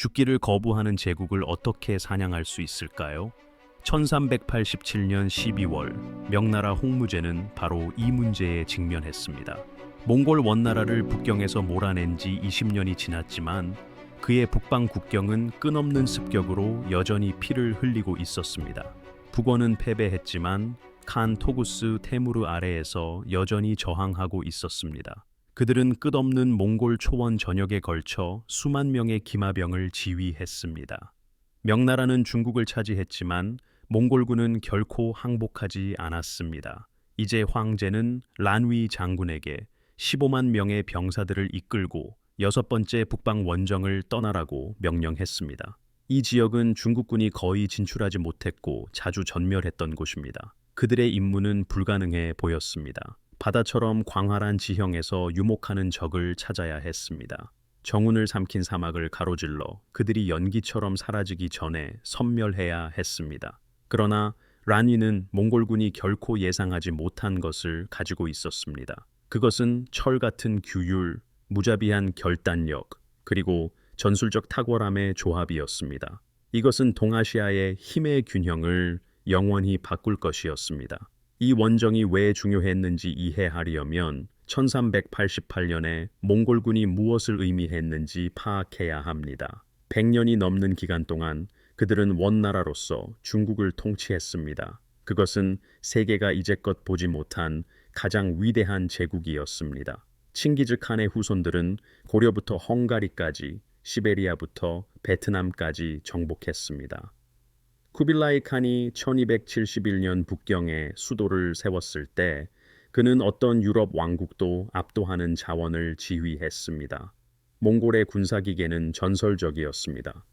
죽기를 거부하는 제국을 어떻게 사냥할 수 있을까요? 1387년 12월 명나라 홍무제는 바로 이 문제에 직면했습니다. 몽골 원나라를 북경에서 몰아낸 지 20년이 지났지만 그의 북방 국경은 끝없는 습격으로 여전히 피를 흘리고 있었습니다. 북원은 패배했지만 칸 토구스 테무르 아래에서 여전히 저항하고 있었습니다. 그들은 끝없는 몽골 초원 전역에 걸쳐 수만 명의 기마병을 지휘했습니다. 명나라는 중국을 차지했지만 몽골군은 결코 항복하지 않았습니다. 이제 황제는 란위 장군에게 15만 명의 병사들을 이끌고 여섯 번째 북방 원정을 떠나라고 명령했습니다. 이 지역은 중국군이 거의 진출하지 못했고 자주 전멸했던 곳입니다. 그들의 임무는 불가능해 보였습니다. 바다처럼 광활한 지형에서 유목하는 적을 찾아야 했습니다. 정운을 삼킨 사막을 가로질러 그들이 연기처럼 사라지기 전에 섬멸해야 했습니다. 그러나 란위는 몽골군이 결코 예상하지 못한 것을 가지고 있었습니다. 그것은 철 같은 규율, 무자비한 결단력, 그리고 전술적 탁월함의 조합이었습니다. 이것은 동아시아의 힘의 균형을 영원히 바꿀 것이었습니다. 이 원정이 왜 중요했는지 이해하려면 1388년에 몽골군이 무엇을 의미했는지 파악해야 합니다. 100년이 넘는 기간 동안 그들은 원나라로서 중국을 통치했습니다. 그것은 세계가 이제껏 보지 못한 가장 위대한 제국이었습니다. 칭기즈 칸의 후손들은 고려부터 헝가리까지, 시베리아부터 베트남까지 정복했습니다. 쿠빌라이 칸이 1271년 북경에 수도를 세웠을 때 그는 어떤 유럽 왕국도 압도하는 자원을 지휘했습니다. 몽골의 군사기계는 전설적이었습니다.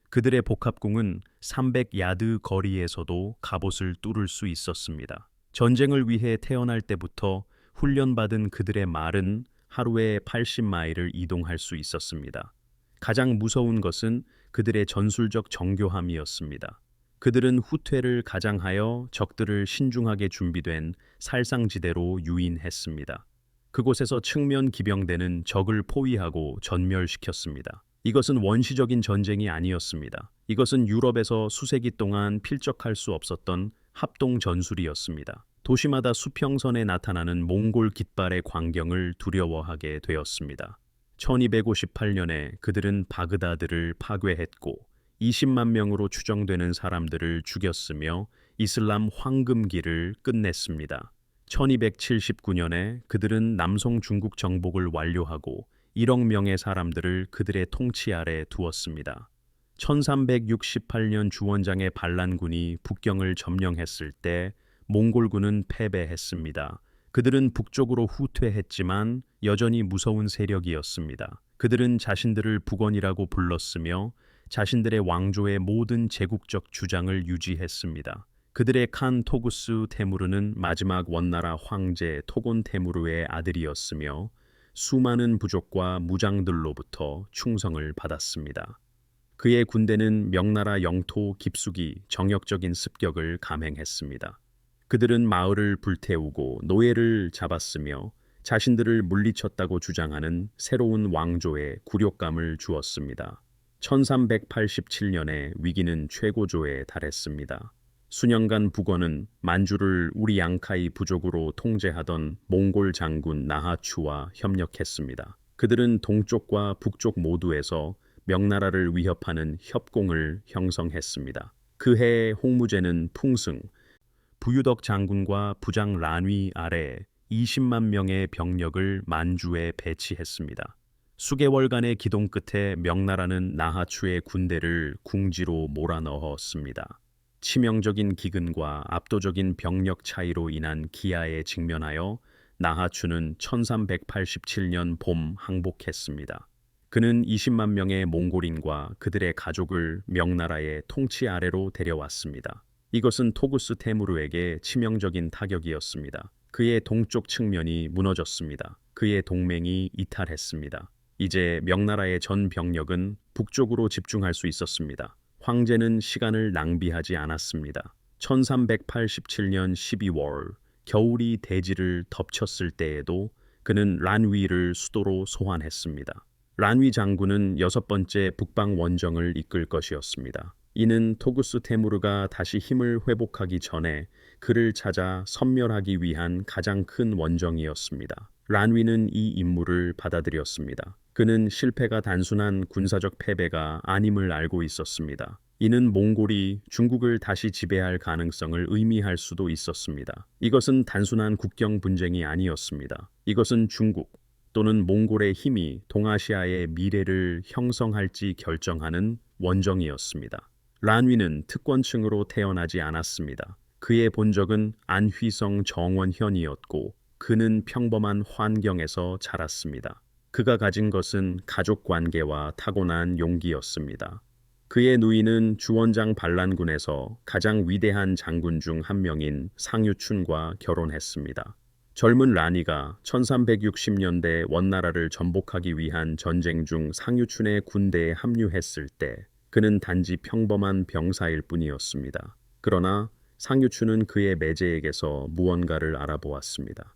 그들의 복합궁은 300야드 거리에서도 갑옷을 뚫을 수 있었습니다. 전쟁을 위해 태어날 때부터 훈련받은 그들의 말은 하루에 80마일을 이동할 수 있었습니다. 가장 무서운 것은 그들의 전술적 정교함이었습니다. 그들은 후퇴를 가장하여 적들을 신중하게 준비된 살상지대로 유인했습니다. 그곳에서 측면 기병대는 적을 포위하고 전멸시켰습니다. 이것은 원시적인 전쟁이 아니었습니다. 이것은 유럽에서 수세기 동안 필적할 수 없었던 합동 전술이었습니다. 도시마다 수평선에 나타나는 몽골 깃발의 광경을 두려워하게 되었습니다. 1258년에 그들은 바그다드를 파괴했고 20만 명으로 추정되는 사람들을 죽였으며 이슬람 황금기를 끝냈습니다. 1279년에 그들은 남송 중국 정복을 완료하고 1억 명의 사람들을 그들의 통치 아래 두었습니다. 1368년 주원장의 반란군이 북경을 점령했을 때 몽골군은 패배했습니다. 그들은 북쪽으로 후퇴했지만 여전히 무서운 세력이었습니다. 그들은 자신들을 북원이라고 불렀으며 자신들의 왕조의 모든 제국적 주장을 유지했습니다. 그들의 칸 토구스 테무르는 마지막 원나라 황제 토곤 테무르의 아들이었으며 수많은 부족과 무장들로부터 충성을 받았습니다. 그의 군대는 명나라 영토 깊숙이 정역적인 습격을 감행했습니다. 그들은 마을을 불태우고 노예를 잡았으며 자신들을 물리쳤다고 주장하는 새로운 왕조에 굴욕감을 주었습니다. 1387년에 위기는 최고조에 달했습니다. 수년간 북원은 만주를 우리앙카이 부족으로 통제하던 몽골 장군 나하추와 협력했습니다. 그들은 동쪽과 북쪽 모두에서 명나라를 위협하는 협공을 형성했습니다. 그해 홍무제는 풍승, 부유덕 장군과 부장 란위 아래에 20만 명의 병력을 만주에 배치했습니다. 수개월간의 기동 끝에 명나라는 나하추의 군대를 궁지로 몰아넣었습니다. 치명적인 기근과 압도적인 병력 차이로 인한 기아에 직면하여 나하추는 1387년 봄 항복했습니다. 그는 20만 명의 몽골인과 그들의 가족을 명나라의 통치 아래로 데려왔습니다. 이것은 토구스 테무르에게 치명적인 타격이었습니다. 그의 동쪽 측면이 무너졌습니다. 그의 동맹이 이탈했습니다. 이제 명나라의 전 병력은 북쪽으로 집중할 수 있었습니다. 황제는 시간을 낭비하지 않았습니다. 1387년 12월 겨울이 대지를 덮쳤을 때에도 그는 란위를 수도로 소환했습니다. 란위 장군은 여섯 번째 북방 원정을 이끌 것이었습니다. 이는 토구스 테무르가 다시 힘을 회복하기 전에 그를 찾아 섬멸하기 위한 가장 큰 원정이었습니다. 란위는 이 임무를 받아들였습니다. 그는 실패가 단순한 군사적 패배가 아님을 알고 있었습니다. 이는 몽골이 중국을 다시 지배할 가능성을 의미할 수도 있었습니다. 이것은 단순한 국경 분쟁이 아니었습니다. 이것은 중국 또는 몽골의 힘이 동아시아의 미래를 형성할지 결정하는 원정이었습니다. 란위는 특권층으로 태어나지 않았습니다. 그의 본적은 안휘성 정원현이었고 그는 평범한 환경에서 자랐습니다. 그가 가진 것은 가족 관계와 타고난 용기였습니다. 그의 누이는 주원장 반란군에서 가장 위대한 장군 중 한 명인 상유춘과 결혼했습니다. 젊은 란위가 1360년대 원나라를 전복하기 위한 전쟁 중 상유춘의 군대에 합류했을 때 그는 단지 평범한 병사일 뿐이었습니다. 그러나 상유춘은 그의 매제에게서 무언가를 알아보았습니다.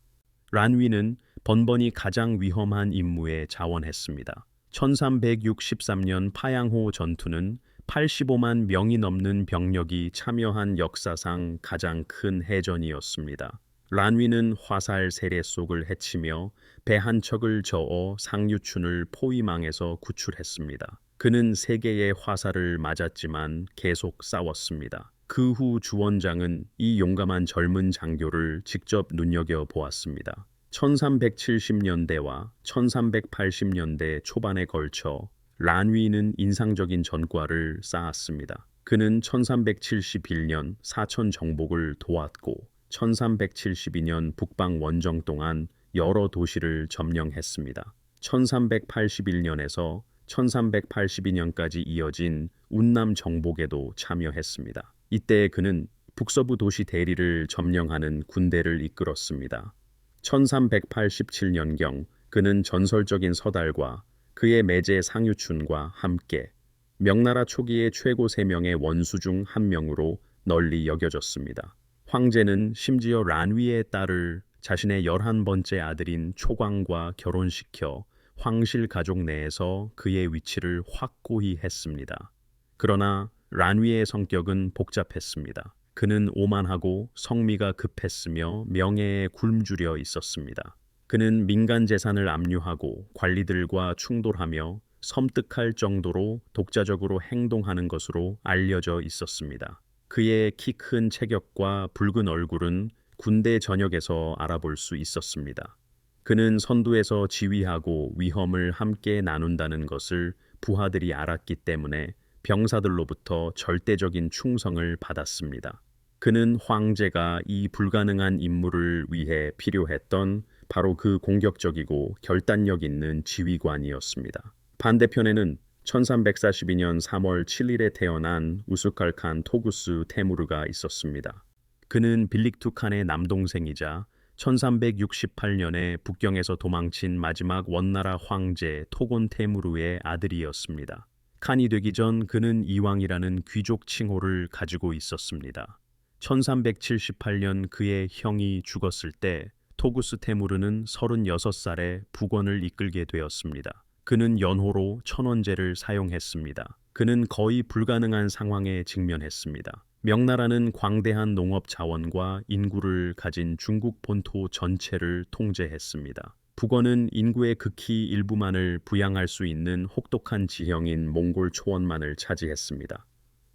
란위는 번번이 가장 위험한 임무에 자원했습니다. 1363년 파양호 전투는 85만 명이 넘는 병력이 참여한 역사상 가장 큰 해전이었습니다. 란위는 화살 세례 속을 헤치며 배 한 척을 저어 상유춘을 포위망에서 구출했습니다. 그는 세 개의 화살을 맞았지만 계속 싸웠습니다. 그 후 주원장은 이 용감한 젊은 장교를 직접 눈여겨보았습니다. 1370년대와 1380년대 초반에 걸쳐 란위는 인상적인 전과를 쌓았습니다. 그는 1371년 사천 정복을 도왔고 1372년 북방 원정 동안 여러 도시를 점령했습니다. 1381년에서 1382년까지 이어진 운남 정복에도 참여했습니다. 이때 그는 북서부 도시 대리를 점령하는 군대를 이끌었습니다. 1387년경 그는 전설적인 서달과 그의 매제 상유춘과 함께 명나라 초기의 최고 3명의 원수 중 한 명으로 널리 여겨졌습니다. 황제는 심지어 란위의 딸을 자신의 11번째 아들인 초광과 결혼시켜 황실 가족 내에서 그의 위치를 확고히 했습니다. 그러나 란위의 성격은 복잡했습니다. 그는 오만하고 성미가 급했으며 명예에 굶주려 있었습니다. 그는 민간 재산을 압류하고 관리들과 충돌하며 섬뜩할 정도로 독자적으로 행동하는 것으로 알려져 있었습니다. 그의 키 큰 체격과 붉은 얼굴은 군대 전역에서 알아볼 수 있었습니다. 그는 선두에서 지휘하고 위험을 함께 나눈다는 것을 부하들이 알았기 때문에 병사들로부터 절대적인 충성을 받았습니다. 그는 황제가 이 불가능한 임무를 위해 필요했던 바로 그 공격적이고 결단력 있는 지휘관이었습니다. 반대편에는 1342년 3월 7일에 태어난 우스칼칸 토구스 테무르가 있었습니다. 그는 빌릭투 칸의 남동생이자 1368년에 북경에서 도망친 마지막 원나라 황제 토곤 테무르의 아들이었습니다. 칸이 되기 전 그는 이왕이라는 귀족 칭호를 가지고 있었습니다. 1378년 그의 형이 죽었을 때 토구스 테무르는 36살에 북원을 이끌게 되었습니다. 그는 연호로 천원제를 사용했습니다. 그는 거의 불가능한 상황에 직면했습니다. 명나라는 광대한 농업 자원과 인구를 가진 중국 본토 전체를 통제했습니다. 북원은 인구의 극히 일부만을 부양할 수 있는 혹독한 지형인 몽골 초원만을 차지했습니다.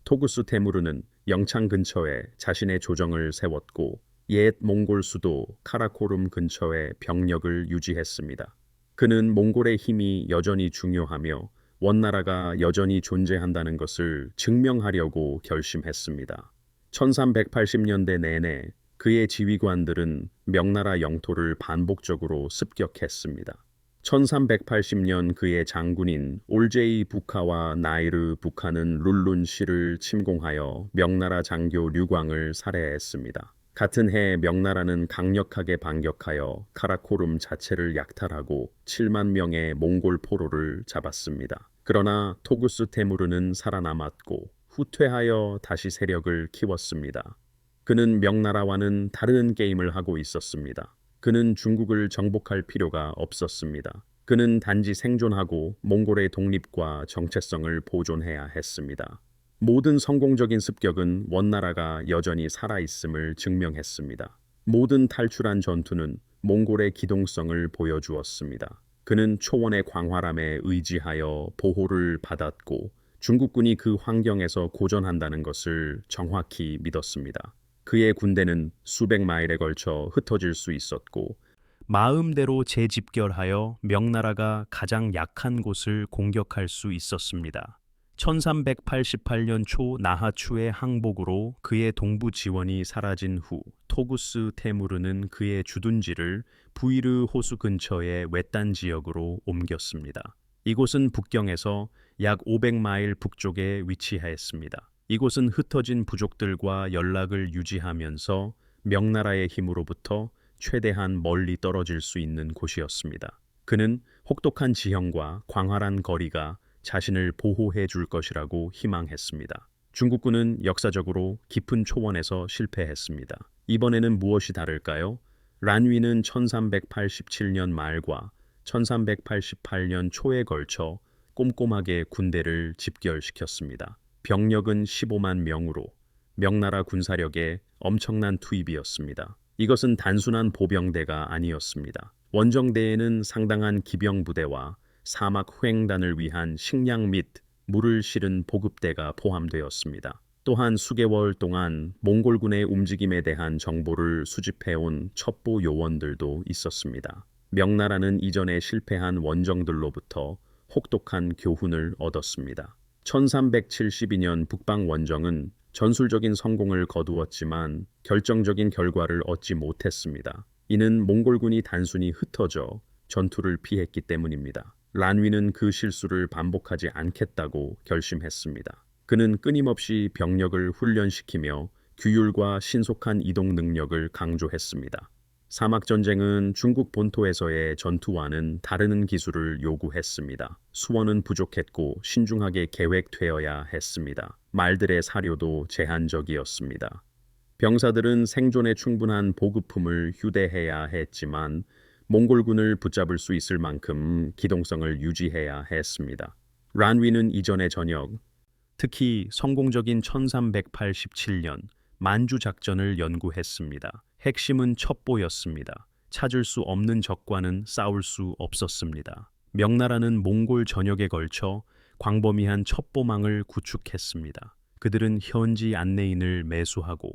토구스 테무르는 영창 근처에 자신의 조정을 세웠고 옛 몽골 수도 카라코름 근처에 병력을 유지했습니다. 그는 몽골의 힘이 여전히 중요하며 원나라가 여전히 존재한다는 것을 증명하려고 결심했습니다. 1380년대 내내 그의 지휘관들은 명나라 영토를 반복적으로 습격했습니다. 1380년 그의 장군인 올제이 부카와 나이르 부카는 룰룬시를 침공하여 명나라 장교 류광을 살해했습니다. 같은 해 명나라는 강력하게 반격하여 카라코름 자체를 약탈하고 7만 명의 몽골 포로를 잡았습니다. 그러나 토구스 테무르는 살아남았고 후퇴하여 다시 세력을 키웠습니다. 그는 명나라와는 다른 게임을 하고 있었습니다. 그는 중국을 정복할 필요가 없었습니다. 그는 단지 생존하고 몽골의 독립과 정체성을 보존해야 했습니다. 모든 성공적인 습격은 원나라가 여전히 살아있음을 증명했습니다. 모든 탈출한 전투는 몽골의 기동성을 보여주었습니다. 그는 초원의 광활함에 의지하여 보호를 받았고 중국군이 그 환경에서 고전한다는 것을 정확히 믿었습니다. 그의 군대는 수백 마일에 걸쳐 흩어질 수 있었고 마음대로 재집결하여 명나라가 가장 약한 곳을 공격할 수 있었습니다. 1388년 초 나하추의 항복으로 그의 동부 지원이 사라진 후 토구스 테무르는 그의 주둔지를 부이르 호수 근처의 외딴 지역으로 옮겼습니다. 이곳은 북경에서 약 500마일 북쪽에 위치하였습니다. 이곳은 흩어진 부족들과 연락을 유지하면서 명나라의 힘으로부터 최대한 멀리 떨어질 수 있는 곳이었습니다. 그는 혹독한 지형과 광활한 거리가 자신을 보호해 줄 것이라고 희망했습니다. 중국군은 역사적으로 깊은 초원에서 실패했습니다. 이번에는 무엇이 다를까요? 란위는 1387년 말과 1388년 초에 걸쳐 꼼꼼하게 군대를 집결시켰습니다. 병력은 15만 명으로 명나라 군사력의 엄청난 투입이었습니다. 이것은 단순한 보병대가 아니었습니다. 원정대에는 상당한 기병부대와 사막 횡단을 위한 식량 및 물을 실은 보급대가 포함되었습니다. 또한 수개월 동안 몽골군의 움직임에 대한 정보를 수집해온 첩보 요원들도 있었습니다. 명나라는 이전에 실패한 원정들로부터 혹독한 교훈을 얻었습니다. 1372년 북방 원정은 전술적인 성공을 거두었지만 결정적인 결과를 얻지 못했습니다. 이는 몽골군이 단순히 흩어져 전투를 피했기 때문입니다. 란위는 그 실수를 반복하지 않겠다고 결심했습니다. 그는 끊임없이 병력을 훈련시키며 규율과 신속한 이동 능력을 강조했습니다. 사막전쟁은 중국 본토에서의 전투와는 다른 기술을 요구했습니다. 수원은 부족했고 신중하게 계획되어야 했습니다. 말들의 사료도 제한적이었습니다. 병사들은 생존에 충분한 보급품을 휴대해야 했지만 몽골군을 붙잡을 수 있을 만큼 기동성을 유지해야 했습니다. 란위는 이전의 전역, 특히 성공적인 1387년 만주 작전을 연구했습니다. 핵심은 첩보였습니다. 찾을 수 없는 적과는 싸울 수 없었습니다. 명나라는 몽골 전역에 걸쳐 광범위한 첩보망을 구축했습니다. 그들은 현지 안내인을 매수하고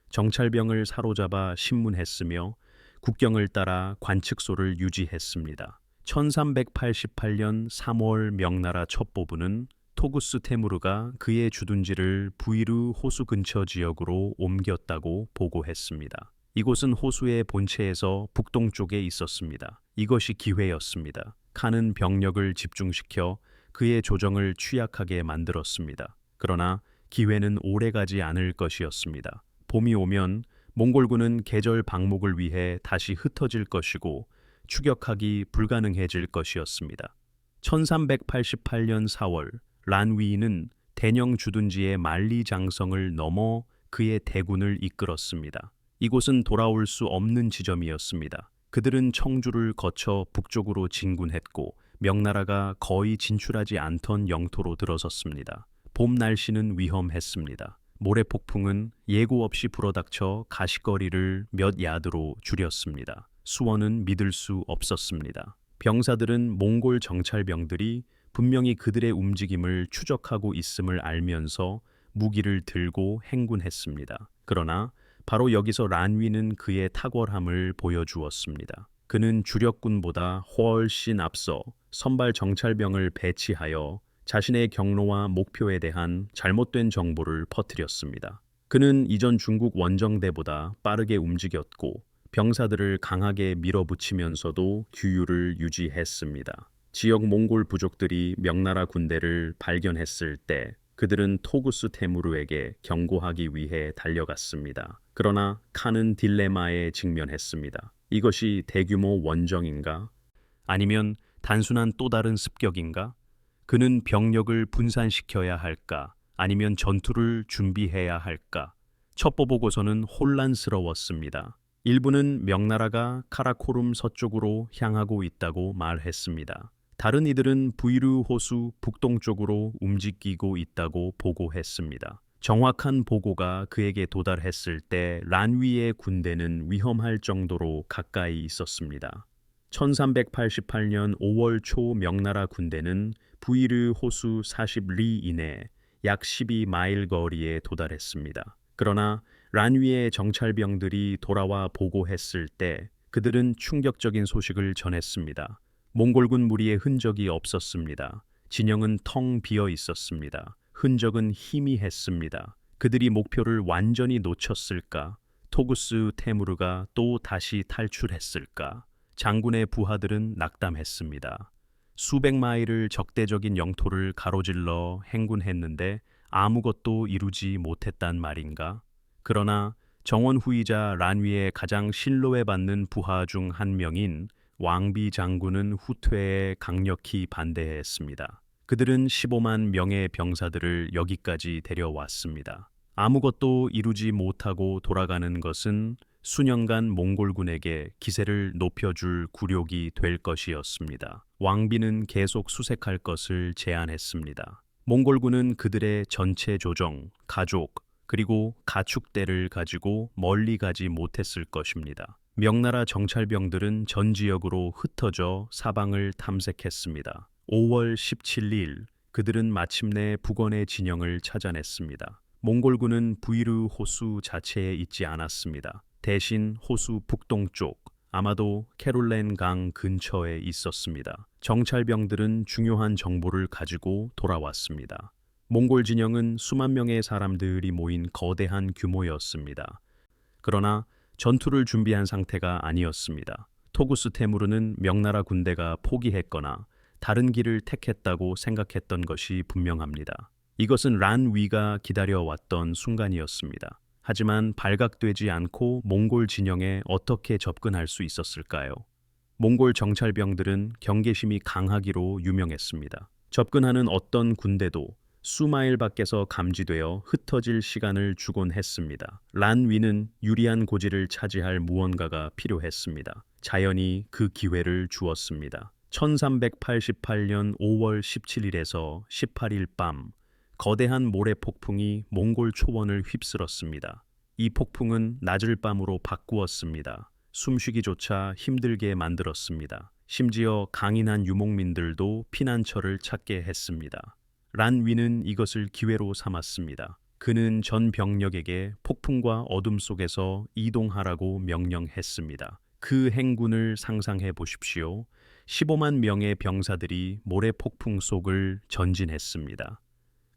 정찰병을 사로잡아 신문했으며 국경을 따라 관측소를 유지했습니다. 1388년 3월 명나라 첩보부는 토구스 테무르가 그의 주둔지를 부이르 호수 근처 지역으로 옮겼다고 보고했습니다. 이곳은 호수의 본체에서 북동쪽에 있었습니다. 이것이 기회였습니다. 칸은 병력을 집중시켜 그의 조정을 취약하게 만들었습니다. 그러나 기회는 오래가지 않을 것이었습니다. 봄이 오면 몽골군은 계절 방목을 위해 다시 흩어질 것이고 추격하기 불가능해질 것이었습니다. 1388년 4월 란위는 대령 주둔지의 만리장성을 넘어 그의 대군을 이끌었습니다. 이곳은 돌아올 수 없는 지점이었습니다. 그들은 청주를 거쳐 북쪽으로 진군했고 명나라가 거의 진출하지 않던 영토로 들어섰습니다. 봄 날씨는 위험했습니다. 모래폭풍은 예고 없이 불어닥쳐 가시거리를 몇 야드로 줄였습니다. 수원은 믿을 수 없었습니다. 병사들은 몽골 정찰병들이 분명히 그들의 움직임을 추적하고 있음을 알면서 무기를 들고 행군했습니다. 그러나 바로 여기서 란위는 그의 탁월함을 보여주었습니다. 그는 주력군보다 훨씬 앞서 선발 정찰병을 배치하여 자신의 경로와 목표에 대한 잘못된 정보를 퍼뜨렸습니다. 그는 이전 중국 원정대보다 빠르게 움직였고 병사들을 강하게 밀어붙이면서도 규율을 유지했습니다. 지역 몽골 부족들이 명나라 군대를 발견했을 때 그들은 토구스 테무르에게 경고하기 위해 달려갔습니다. 그러나 칸은 딜레마에 직면했습니다. 이것이 대규모 원정인가? 아니면 단순한 또 다른 습격인가? 그는 병력을 분산시켜야 할까? 아니면 전투를 준비해야 할까? 첩보 보고서는 혼란스러웠습니다. 일부는 명나라가 카라코룸 서쪽으로 향하고 있다고 말했습니다. 다른 이들은 부이르 호수 북동쪽으로 움직이고 있다고 보고했습니다. 정확한 보고가 그에게 도달했을 때 란위의 군대는 위험할 정도로 가까이 있었습니다. 1388년 5월 초 명나라 군대는 부이르 호수 40리 이내 약 12마일 거리에 도달했습니다. 그러나 란위의 정찰병들이 돌아와 보고했을 때 그들은 충격적인 소식을 전했습니다. 몽골군 무리의 흔적이 없었습니다. 진영은 텅 비어 있었습니다. 흔적은 희미했습니다. 그들이 목표를 완전히 놓쳤을까? 토구스 테무르가 또 다시 탈출했을까? 장군의 부하들은 낙담했습니다. 수백 마일을 적대적인 영토를 가로질러 행군했는데 아무것도 이루지 못했단 말인가? 그러나 정원 후이자 란위의 가장 신뢰받는 부하 중 한 명인 왕비 장군은 후퇴에 강력히 반대했습니다. 그들은 15만 명의 병사들을 여기까지 데려왔습니다. 아무것도 이루지 못하고 돌아가는 것은 수년간 몽골군에게 기세를 높여줄 굴욕이 될 것이었습니다. 왕비는 계속 수색할 것을 제안했습니다. 몽골군은 그들의 전체 조정, 가족, 그리고 가축대를 가지고 멀리 가지 못했을 것입니다. 명나라 정찰병들은 전 지역으로 흩어져 사방을 탐색했습니다. 5월 17일 그들은 마침내 북원의 진영을 찾아냈습니다. 몽골군은 부이르 호수 자체에 있지 않았습니다. 대신 호수 북동쪽, 아마도 캐롤렌 강 근처에 있었습니다. 정찰병들은 중요한 정보를 가지고 돌아왔습니다. 몽골 진영은 수만 명의 사람들이 모인 거대한 규모였습니다. 그러나 전투를 준비한 상태가 아니었습니다. 토구스 테무르는 명나라 군대가 포기했거나 다른 길을 택했다고 생각했던 것이 분명합니다. 이것은 란위가 기다려왔던 순간이었습니다. 하지만 발각되지 않고 몽골 진영에 어떻게 접근할 수 있었을까요? 몽골 정찰병들은 경계심이 강하기로 유명했습니다. 접근하는 어떤 군대도 수마일 밖에서 감지되어 흩어질 시간을 주곤 했습니다. 란위는 유리한 고지를 차지할 무언가가 필요했습니다. 자연이 그 기회를 주었습니다. 1388년 5월 17일에서 18일 밤 거대한 모래 폭풍이 몽골 초원을 휩쓸었습니다. 이 폭풍은 낮을 밤으로 바꾸었습니다. 숨쉬기조차 힘들게 만들었습니다. 심지어 강인한 유목민들도 피난처를 찾게 했습니다. 란위는 이것을 기회로 삼았습니다. 그는 전 병력에게 폭풍과 어둠 속에서 이동하라고 명령했습니다. 그 행군을 상상해 보십시오. 15만 명의 병사들이 모래 폭풍 속을 전진했습니다.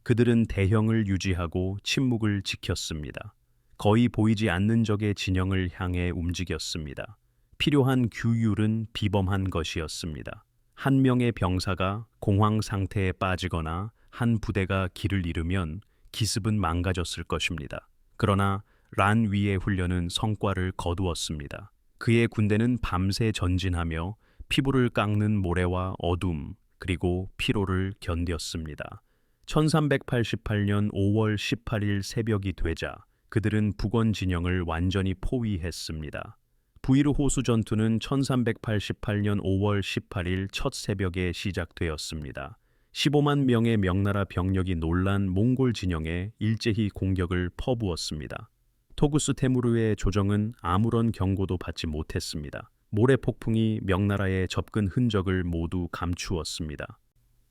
그들은 대형을 유지하고 침묵을 지켰습니다. 거의 보이지 않는 적의 진영을 향해 움직였습니다. 필요한 규율은 비범한 것이었습니다. 한 명의 병사가 공황 상태에 빠지거나 한 부대가 길을 잃으면 기습은 망가졌을 것입니다. 그러나 란위의 훈련은 성과를 거두었습니다. 그의 군대는 밤새 전진하며 피부를 깎는 모래와 어둠, 그리고 피로를 견뎠습니다. 1388년 5월 18일 새벽이 되자 그들은 북원 진영을 완전히 포위했습니다. 부이르 호수 전투는 1388년 5월 18일 첫 새벽에 시작되었습니다. 15만 명의 명나라 병력이 놀란 몽골 진영에 일제히 공격을 퍼부었습니다. 토구스 테무르의 조정은 아무런 경고도 받지 못했습니다. 모래 폭풍이 명나라의 접근 흔적을 모두 감추었습니다.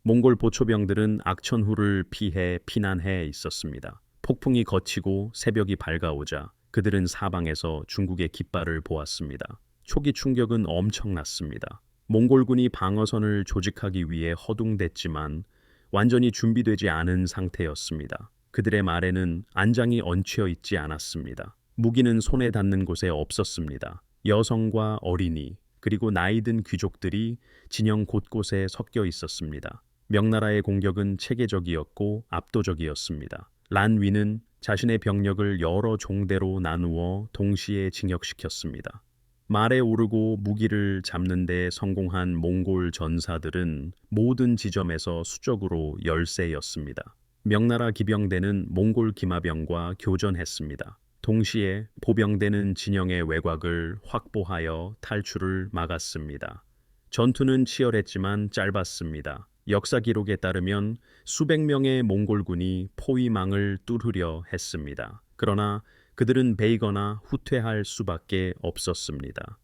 몽골 보초병들은 악천후를 피해 피난해 있었습니다. 폭풍이 거치고 새벽이 밝아오자 그들은 사방에서 중국의 깃발을 보았습니다. 초기 충격은 엄청났습니다. 몽골군이 방어선을 조직하기 위해 허둥댔지만 완전히 준비되지 않은 상태였습니다. 그들의 말에는 안장이 얹혀 있지 않았습니다. 무기는 손에 닿는 곳에 없었습니다. 여성과 어린이, 그리고 나이든 귀족들이 진영 곳곳에 섞여 있었습니다. 명나라의 공격은 체계적이었고 압도적이었습니다. 란위는 자신의 병력을 여러 종대로 나누어 동시에 징역시켰습니다. 말에 오르고 무기를 잡는 데 성공한 몽골 전사들은 모든 지점에서 수적으로 열세였습니다. 명나라 기병대는 몽골 기마병과 교전했습니다. 동시에 보병대는 진영의 외곽을 확보하여 탈출을 막았습니다. 전투는 치열했지만 짧았습니다. 역사 기록에 따르면 수백 명의 몽골군이 포위망을 뚫으려 했습니다. 그러나 그들은 베이거나 후퇴할 수밖에 없었습니다.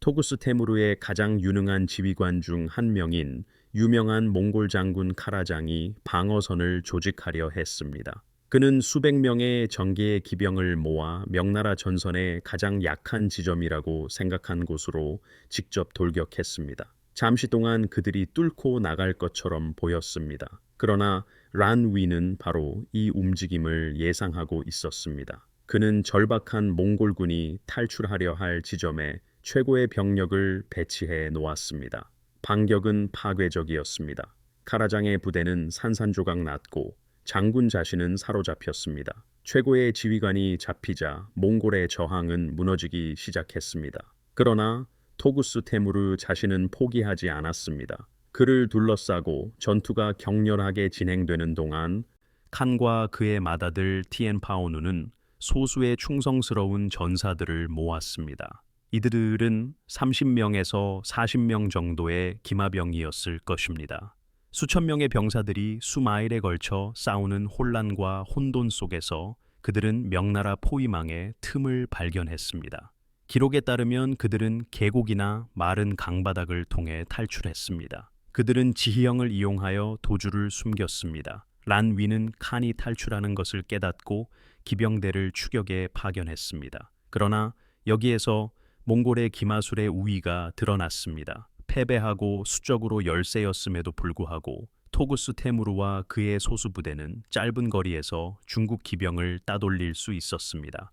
토구스 테무르의 가장 유능한 지휘관 중 한 명인 유명한 몽골 장군 카라장이 방어선을 조직하려 했습니다. 그는 수백 명의 정계의 기병을 모아 명나라 전선의 가장 약한 지점이라고 생각한 곳으로 직접 돌격했습니다. 잠시 동안 그들이 뚫고 나갈 것처럼 보였습니다. 그러나 란위는 바로 이 움직임을 예상하고 있었습니다. 그는 절박한 몽골군이 탈출하려 할 지점에 최고의 병력을 배치해 놓았습니다. 반격은 파괴적이었습니다. 카라장의 부대는 산산조각 났고 장군 자신은 사로잡혔습니다. 최고의 지휘관이 잡히자 몽골의 저항은 무너지기 시작했습니다. 그러나 토구스 테무르 자신은 포기하지 않았습니다. 그를 둘러싸고 전투가 격렬하게 진행되는 동안 칸과 그의 맏아들 티엔파오누는 소수의 충성스러운 전사들을 모았습니다. 이들은 30명에서 40명 정도의 기마병이었을 것입니다. 수천 명의 병사들이 수마일에 걸쳐 싸우는 혼란과 혼돈 속에서 그들은 명나라 포위망의 틈을 발견했습니다. 기록에 따르면 그들은 계곡이나 마른 강바닥을 통해 탈출했습니다. 그들은 지형을 이용하여 도주를 숨겼습니다. 란위는 칸이 탈출하는 것을 깨닫고 기병대를 추격에 파견했습니다. 그러나 여기에서 몽골의 기마술의 우위가 드러났습니다. 패배하고 수적으로 열세였음에도 불구하고 토구스 테무르와 그의 소수부대는 짧은 거리에서 중국 기병을 따돌릴 수 있었습니다.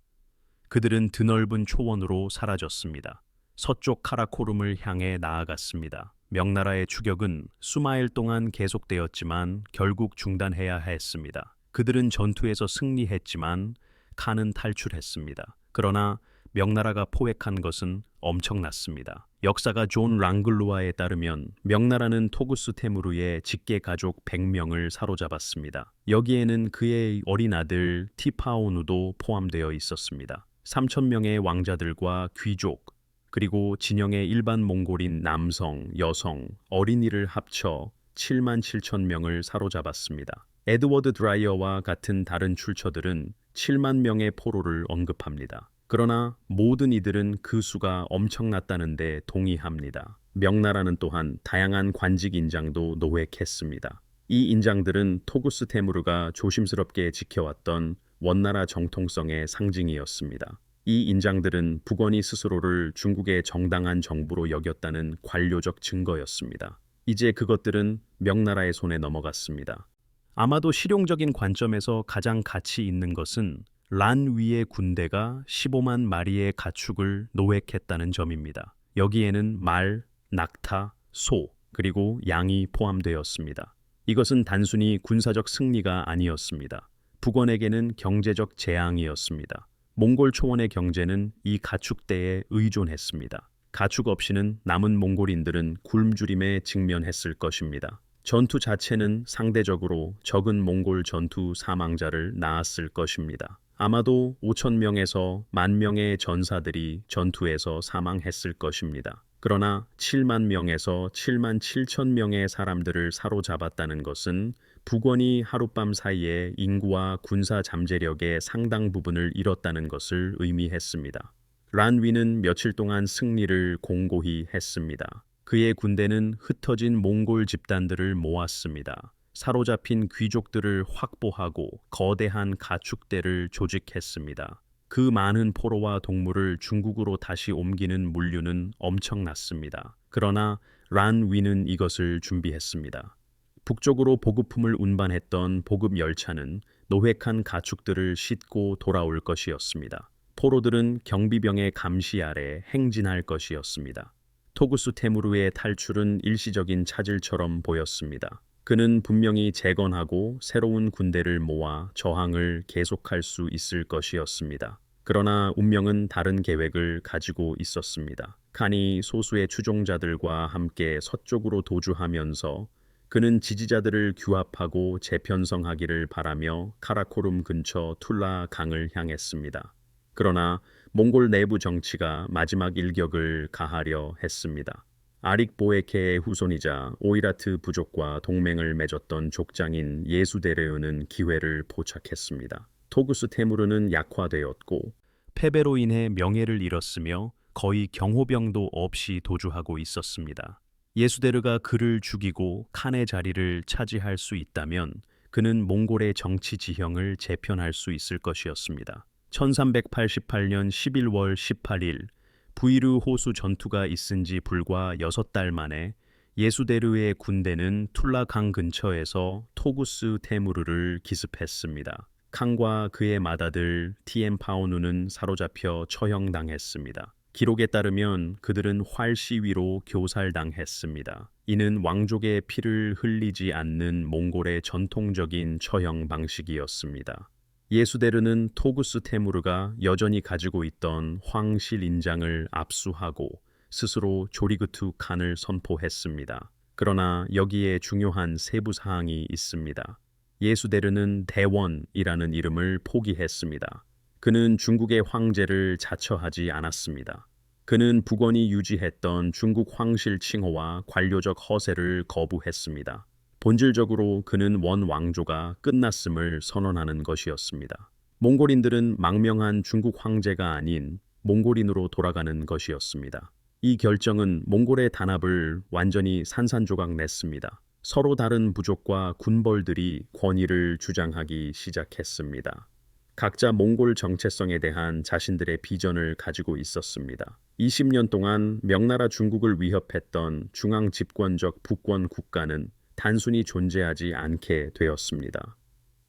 그들은 드넓은 초원으로 사라졌습니다. 서쪽 카라코름을 향해 나아갔습니다. 명나라의 추격은 수마일 동안 계속되었지만 결국 중단해야 했습니다. 그들은 전투에서 승리했지만 칸은 탈출했습니다. 그러나 명나라가 포획한 것은 엄청났습니다. 역사가 존 랑글루아에 따르면 명나라는 토구스 테무르의 직계 가족 100명을 사로잡았습니다. 여기에는 그의 어린 아들 티파오누도 포함되어 있었습니다. 3,000명의 왕자들과 귀족, 그리고 진영의 일반 몽골인 남성, 여성, 어린이를 합쳐 7만 7천 명을 사로잡았습니다. 에드워드 드라이어와 같은 다른 출처들은 7만 명의 포로를 언급합니다. 그러나 모든 이들은 그 수가 엄청났다는 데 동의합니다. 명나라는 또한 다양한 관직 인장도 노획했습니다. 이 인장들은 토구스 테무르가 조심스럽게 지켜왔던 원나라 정통성의 상징이었습니다. 이 인장들은 북원이 스스로를 중국의 정당한 정부로 여겼다는 관료적 증거였습니다. 이제 그것들은 명나라의 손에 넘어갔습니다. 아마도 실용적인 관점에서 가장 가치 있는 것은 란위의 군대가 15만 마리의 가축을 노획했다는 점입니다. 여기에는 말, 낙타, 소, 그리고 양이 포함되었습니다. 이것은 단순히 군사적 승리가 아니었습니다. 북원에게는 경제적 재앙이었습니다. 몽골 초원의 경제는 이 가축대에 의존했습니다. 가축 없이는 남은 몽골인들은 굶주림에 직면했을 것입니다. 전투 자체는 상대적으로 적은 몽골 전투 사망자를 낳았을 것입니다. 아마도 5,000명에서 10,000명의 전사들이 전투에서 사망했을 것입니다. 그러나 7만 명에서 7만 7천 명의 사람들을 사로잡았다는 것은 북원이 하룻밤 사이에 인구와 군사 잠재력의 상당 부분을 잃었다는 것을 의미했습니다. 란위는 며칠 동안 승리를 공고히 했습니다. 그의 군대는 흩어진 몽골 집단들을 모았습니다. 사로잡힌 귀족들을 확보하고 거대한 가축대를 조직했습니다. 그 많은 포로와 동물을 중국으로 다시 옮기는 물류는 엄청났습니다. 그러나 란위는 이것을 준비했습니다. 북쪽으로 보급품을 운반했던 보급 열차는 노획한 가축들을 싣고 돌아올 것이었습니다. 포로들은 경비병의 감시 아래 행진할 것이었습니다. 토구스 테무르의 탈출은 일시적인 차질처럼 보였습니다. 그는 분명히 재건하고 새로운 군대를 모아 저항을 계속할 수 있을 것이었습니다. 그러나 운명은 다른 계획을 가지고 있었습니다. 칸이 소수의 추종자들과 함께 서쪽으로 도주하면서 그는 지지자들을 규합하고 재편성하기를 바라며 카라코름 근처 툴라 강을 향했습니다. 그러나 몽골 내부 정치가 마지막 일격을 가하려 했습니다. 아릭 보에케의 후손이자 오이라트 부족과 동맹을 맺었던 족장인 예수데레우는 기회를 포착했습니다. 토구스 테무르는 약화되었고 패배로 인해 명예를 잃었으며 거의 경호병도 없이 도주하고 있었습니다. 예수데르가 그를 죽이고 칸의 자리를 차지할 수 있다면 그는 몽골의 정치 지형을 재편할 수 있을 것이었습니다. 1388년 11월 18일 부이르 호수 전투가 있은 지 불과 6달 만에 예수데르의 군대는 툴라강 근처에서 토구스 테무르를 기습했습니다. 칸과 그의 맏아들 티엠파오누는 사로잡혀 처형당했습니다. 기록에 따르면 그들은 활 시위로 교살당했습니다. 이는 왕족의 피를 흘리지 않는 몽골의 전통적인 처형 방식이었습니다. 예수데르는 토구스 테무르가 여전히 가지고 있던 황실 인장을 압수하고 스스로 조리그투 칸을 선포했습니다. 그러나 여기에 중요한 세부 사항이 있습니다. 예수데르는 대원이라는 이름을 포기했습니다. 그는 중국의 황제를 자처하지 않았습니다. 그는 북원이 유지했던 중국 황실 칭호와 관료적 허세를 거부했습니다. 본질적으로 그는 원 왕조가 끝났음을 선언하는 것이었습니다. 몽골인들은 망명한 중국 황제가 아닌 몽골인으로 돌아가는 것이었습니다. 이 결정은 몽골의 단합을 완전히 산산조각 냈습니다. 서로 다른 부족과 군벌들이 권위를 주장하기 시작했습니다. 각자 몽골 정체성에 대한 자신들의 비전을 가지고 있었습니다. 20년 동안 명나라 중국을 위협했던 중앙 집권적 북권 국가는 단순히 존재하지 않게 되었습니다.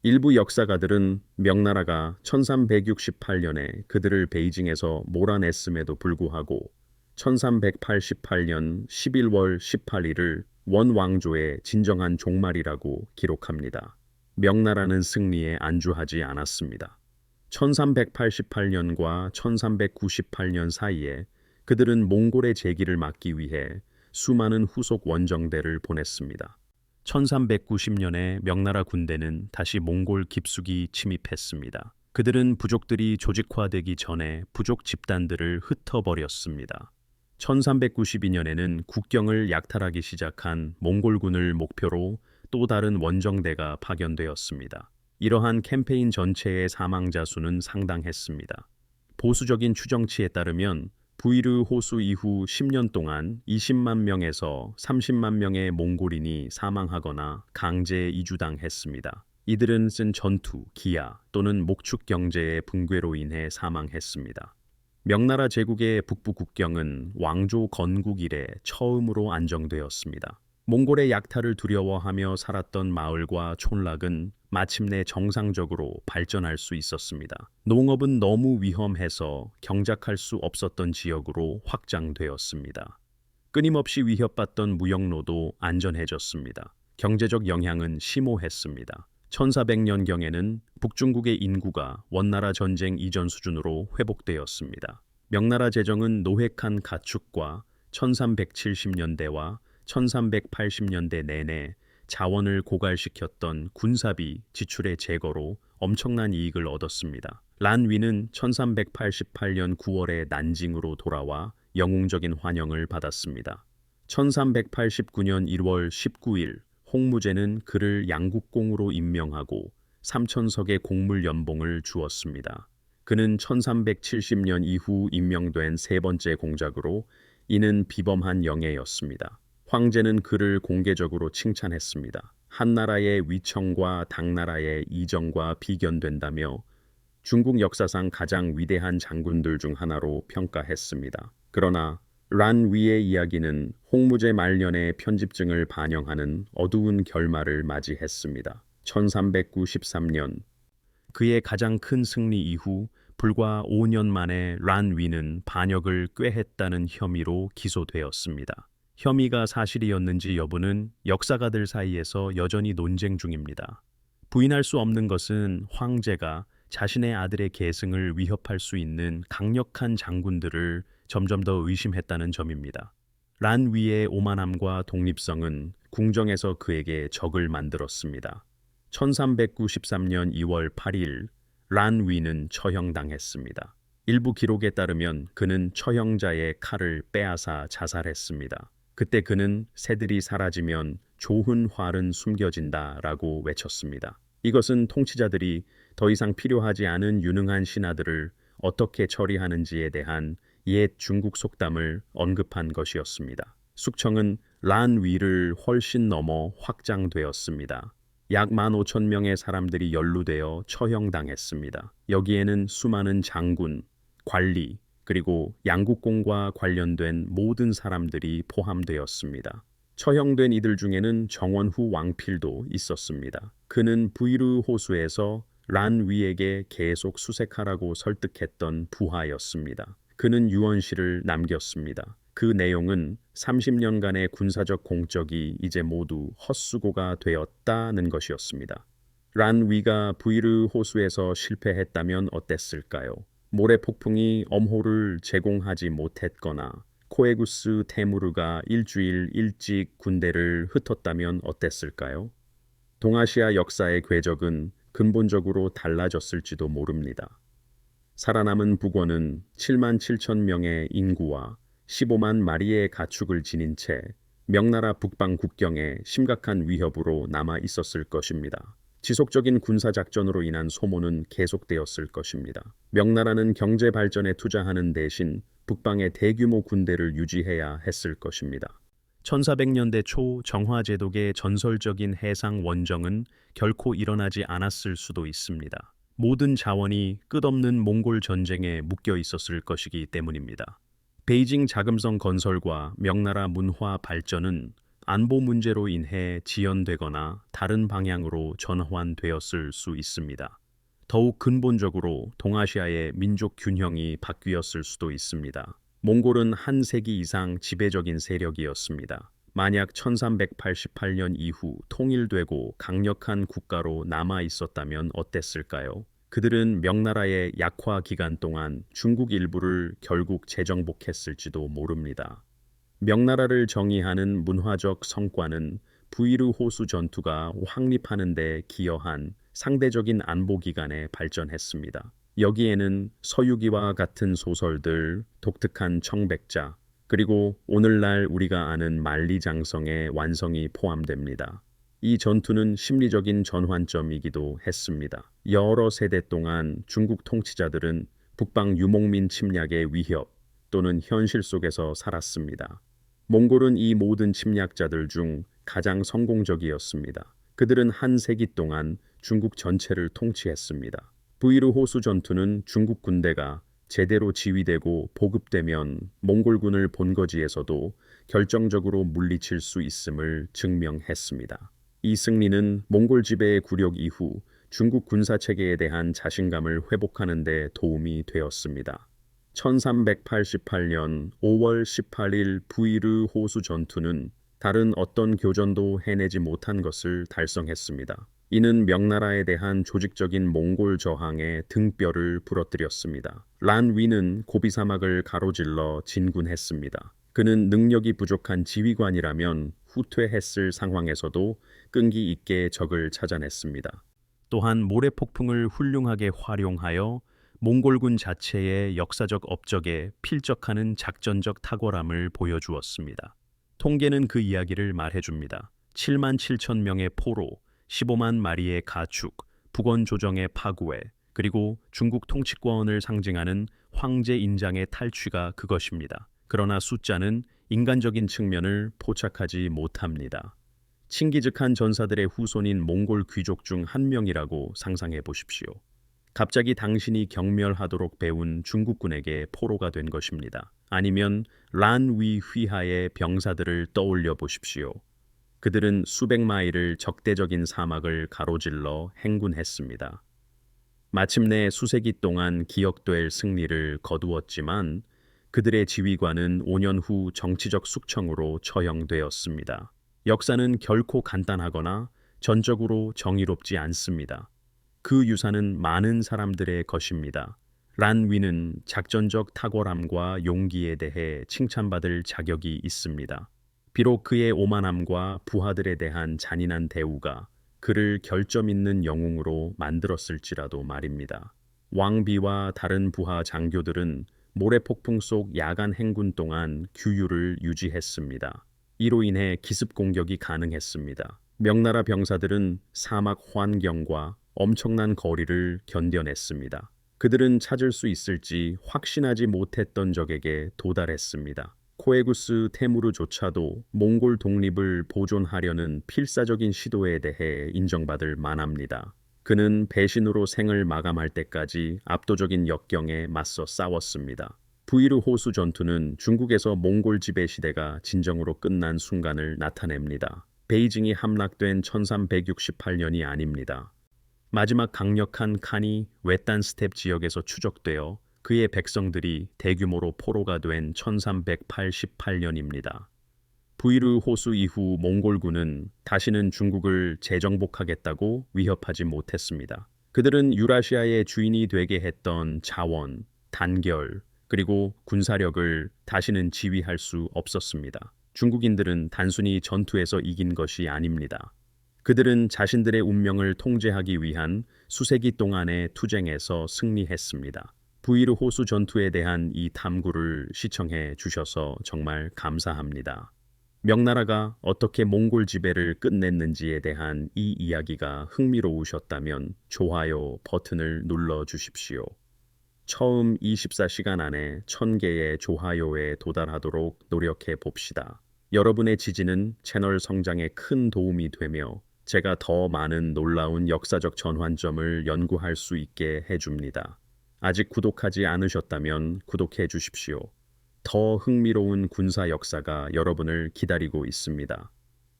일부 역사가들은 명나라가 1368년에 그들을 베이징에서 몰아냈음에도 불구하고 1388년 11월 18일을 원왕조의 진정한 종말이라고 기록합니다. 명나라는 승리에 안주하지 않았습니다. 1388년과 1398년 사이에 그들은 몽골의 재기를 막기 위해 수많은 후속 원정대를 보냈습니다. 1390년에 명나라 군대는 다시 몽골 깊숙이 침입했습니다. 그들은 부족들이 조직화되기 전에 부족 집단들을 흩어버렸습니다. 1392년에는 국경을 약탈하기 시작한 몽골군을 목표로 또 다른 원정대가 파견되었습니다. 이러한 캠페인 전체의 사망자 수는 상당했습니다. 보수적인 추정치에 따르면 부이르 호수 이후 10년 동안 20만 명에서 30만 명의 몽골인이 사망하거나 강제 이주당했습니다. 이들은 쓴 전투, 기아 또는 목축 경제의 붕괴로 인해 사망했습니다. 명나라 제국의 북부 국경은 왕조 건국 이래 처음으로 안정되었습니다. 몽골의 약탈을 두려워하며 살았던 마을과 촌락은 마침내 정상적으로 발전할 수 있었습니다. 농업은 너무 위험해서 경작할 수 없었던 지역으로 확장되었습니다. 끊임없이 위협받던 무역로도 안전해졌습니다. 경제적 영향은 심오했습니다. 1400년경에는 북중국의 인구가 원나라 전쟁 이전 수준으로 회복되었습니다. 명나라 재정은 노획한 가축과 1370년대와 1380년대 내내 자원을 고갈시켰던 군사비 지출의 제거로 엄청난 이익을 얻었습니다. 란위는 1388년 9월에 난징으로 돌아와 영웅적인 환영을 받았습니다. 1389년 1월 19일 홍무제는 그를 양국공으로 임명하고 3천석의 곡물 연봉을 주었습니다. 그는 1370년 이후 임명된 세 번째 공작으로 이는 비범한 영예였습니다. 황제는 그를 공개적으로 칭찬했습니다. 한나라의 위청과 당나라의 이정과 비견된다며 중국 역사상 가장 위대한 장군들 중 하나로 평가했습니다. 그러나 란위의 이야기는 홍무제 말년의 편집증을 반영하는 어두운 결말을 맞이했습니다. 1393년 그의 가장 큰 승리 이후 불과 5년 만에 란위는 반역을 꾀했다는 혐의로 기소되었습니다. 혐의가 사실이었는지 여부는 역사가들 사이에서 여전히 논쟁 중입니다. 부인할 수 없는 것은 황제가 자신의 아들의 계승을 위협할 수 있는 강력한 장군들을 점점 더 의심했다는 점입니다. 란위의 오만함과 독립성은 궁정에서 그에게 적을 만들었습니다. 1393년 2월 8일 란위는 처형당했습니다. 일부 기록에 따르면 그는 처형자의 칼을 빼앗아 자살했습니다. 그때 그는 새들이 사라지면 좋은 활은 숨겨진다라고 외쳤습니다. 이것은 통치자들이 더 이상 필요하지 않은 유능한 신하들을 어떻게 처리하는지에 대한 옛 중국 속담을 언급한 것이었습니다. 숙청은 란 위를 훨씬 넘어 확장되었습니다. 약 15,000명의 사람들이 연루되어 처형당했습니다. 여기에는 수많은 장군, 관리, 그리고 양국공과 관련된 모든 사람들이 포함되었습니다. 처형된 이들 중에는 정원후 왕필도 있었습니다. 그는 부이르 호수에서 란 위에게 계속 수색하라고 설득했던 부하였습니다. 그는 유언시를 남겼습니다. 그 내용은 30년간의 군사적 공적이 이제 모두 헛수고가 되었다는 것이었습니다. 란 위가 부이르 호수에서 실패했다면 어땠을까요? 모래 폭풍이 엄호를 제공하지 못했거나 코에구스 테무르가 일주일 일찍 군대를 흩었다면 어땠을까요? 동아시아 역사의 궤적은 근본적으로 달라졌을지도 모릅니다. 살아남은 북원은 7만 7천 명의 인구와 15만 마리의 가축을 지닌 채 명나라 북방 국경에 심각한 위협으로 남아 있었을 것입니다. 지속적인 군사작전으로 인한 소모는 계속되었을 것입니다. 명나라는 경제 발전에 투자하는 대신 북방에 대규모 군대를 유지해야 했을 것입니다. 1400년대 초 정화제독의 전설적인 해상 원정은 결코 일어나지 않았을 수도 있습니다. 모든 자원이 끝없는 몽골 전쟁에 묶여 있었을 것이기 때문입니다. 베이징 자금성 건설과 명나라 문화 발전은 안보 문제로 인해 지연되거나 다른 방향으로 전환되었을 수 있습니다. 더욱 근본적으로 동아시아의 민족 균형이 바뀌었을 수도 있습니다. 몽골은 한 세기 이상 지배적인 세력이었습니다. 만약 1388년 이후 통일되고 강력한 국가로 남아 있었다면 어땠을까요? 그들은 명나라의 약화 기간 동안 중국 일부를 결국 재정복했을지도 모릅니다. 명나라를 정의하는 문화적 성과는 부이르 호수 전투가 확립하는 데 기여한 상대적인 안보 기간에 발전했습니다. 여기에는 서유기와 같은 소설들, 독특한 청백자, 그리고 오늘날 우리가 아는 만리장성의 완성이 포함됩니다. 이 전투는 심리적인 전환점이기도 했습니다. 여러 세대 동안 중국 통치자들은 북방 유목민 침략의 위협 또는 현실 속에서 살았습니다. 몽골은 이 모든 침략자들 중 가장 성공적이었습니다. 그들은 한 세기 동안 중국 전체를 통치했습니다. 부이르 호수 전투는 중국 군대가 제대로 지휘되고 보급되면 몽골군을 본거지에서도 결정적으로 물리칠 수 있음을 증명했습니다. 이 승리는 몽골 지배의 굴욕 이후 중국 군사체계에 대한 자신감을 회복하는 데 도움이 되었습니다. 1388년 5월 18일 부이르 호수 전투는 다른 어떤 교전도 해내지 못한 것을 달성했습니다. 이는 명나라에 대한 조직적인 몽골 저항의 등뼈를 부러뜨렸습니다. 란 위는 고비 사막을 가로질러 진군했습니다. 그는 능력이 부족한 지휘관이라면 후퇴했을 상황에서도 끈기 있게 적을 찾아냈습니다. 또한 모래폭풍을 훌륭하게 활용하여 몽골군 자체의 역사적 업적에 필적하는 작전적 탁월함을 보여주었습니다. 통계는 그 이야기를 말해줍니다. 7만 7천 명의 포로, 15만 마리의 가축, 북원 조정의 파괴, 그리고 중국 통치권을 상징하는 황제 인장의 탈취가 그것입니다. 그러나 숫자는 인간적인 측면을 포착하지 못합니다. 칭기즈칸 전사들의 후손인 몽골 귀족 중 한 명이라고 상상해 보십시오. 갑자기 당신이 경멸하도록 배운 중국군에게 포로가 된 것입니다. 아니면 란위 휘하의 병사들을 떠올려 보십시오. 그들은 수백 마일을 적대적인 사막을 가로질러 행군했습니다. 마침내 수세기 동안 기억될 승리를 거두었지만 그들의 지휘관은 5년 후 정치적 숙청으로 처형되었습니다. 역사는 결코 간단하거나 전적으로 정의롭지 않습니다. 그 유산은 많은 사람들의 것입니다. 란위는 작전적 탁월함과 용기에 대해 칭찬받을 자격이 있습니다. 비록 그의 오만함과 부하들에 대한 잔인한 대우가 그를 결점 있는 영웅으로 만들었을지라도 말입니다. 왕비와 다른 부하 장교들은 모래폭풍 속 야간 행군 동안 규율을 유지했습니다. 이로 인해 기습 공격이 가능했습니다. 명나라 병사들은 사막 환경과 엄청난 거리를 견뎌냈습니다. 그들은 찾을 수 있을지 확신하지 못했던 적에게 도달했습니다. 코에구스 테무르조차도 몽골 독립을 보존하려는 필사적인 시도에 대해 인정받을 만합니다. 그는 배신으로 생을 마감할 때까지 압도적인 역경에 맞서 싸웠습니다. 부이르 호수 전투는 중국에서 몽골 지배 시대가 진정으로 끝난 순간을 나타냅니다. 베이징이 함락된 1368년이 아닙니다. 마지막 강력한 칸이 외딴 스텝 지역에서 추적되어 그의 백성들이 대규모로 포로가 된 1388년입니다. 부이르 호수 이후 몽골군은 다시는 중국을 재정복하겠다고 위협하지 못했습니다. 그들은 유라시아의 주인이 되게 했던 자원, 단결, 그리고 군사력을 다시는 지휘할 수 없었습니다. 중국인들은 단순히 전투에서 이긴 것이 아닙니다. 그들은 자신들의 운명을 통제하기 위한 수세기 동안의 투쟁에서 승리했습니다. 부이르 호수 전투에 대한 이 탐구를 시청해 주셔서 정말 감사합니다. 명나라가 어떻게 몽골 지배를 끝냈는지에 대한 이 이야기가 흥미로우셨다면 좋아요 버튼을 눌러 주십시오. 처음 24시간 안에 1000개의 좋아요에 도달하도록 노력해 봅시다. 여러분의 지지는 채널 성장에 큰 도움이 되며 제가 더 많은 놀라운 역사적 전환점을 연구할 수 있게 해줍니다. 아직 구독하지 않으셨다면 구독해 주십시오. 더 흥미로운 군사 역사가 여러분을 기다리고 있습니다.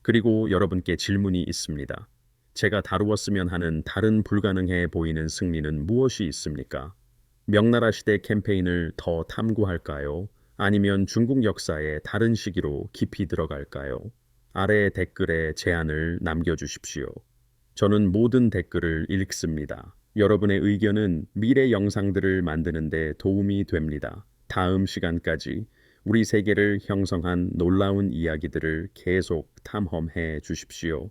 그리고 여러분께 질문이 있습니다. 제가 다루었으면 하는 다른 불가능해 보이는 승리는 무엇이 있습니까? 명나라 시대 캠페인을 더 탐구할까요? 아니면 중국 역사의 다른 시기로 깊이 들어갈까요? 아래 댓글에 제안을 남겨주십시오. 저는 모든 댓글을 읽습니다. 여러분의 의견은 미래 영상들을 만드는 데 도움이 됩니다. 다음 시간까지 우리 세계를 형성한 놀라운 이야기들을 계속 탐험해 주십시오.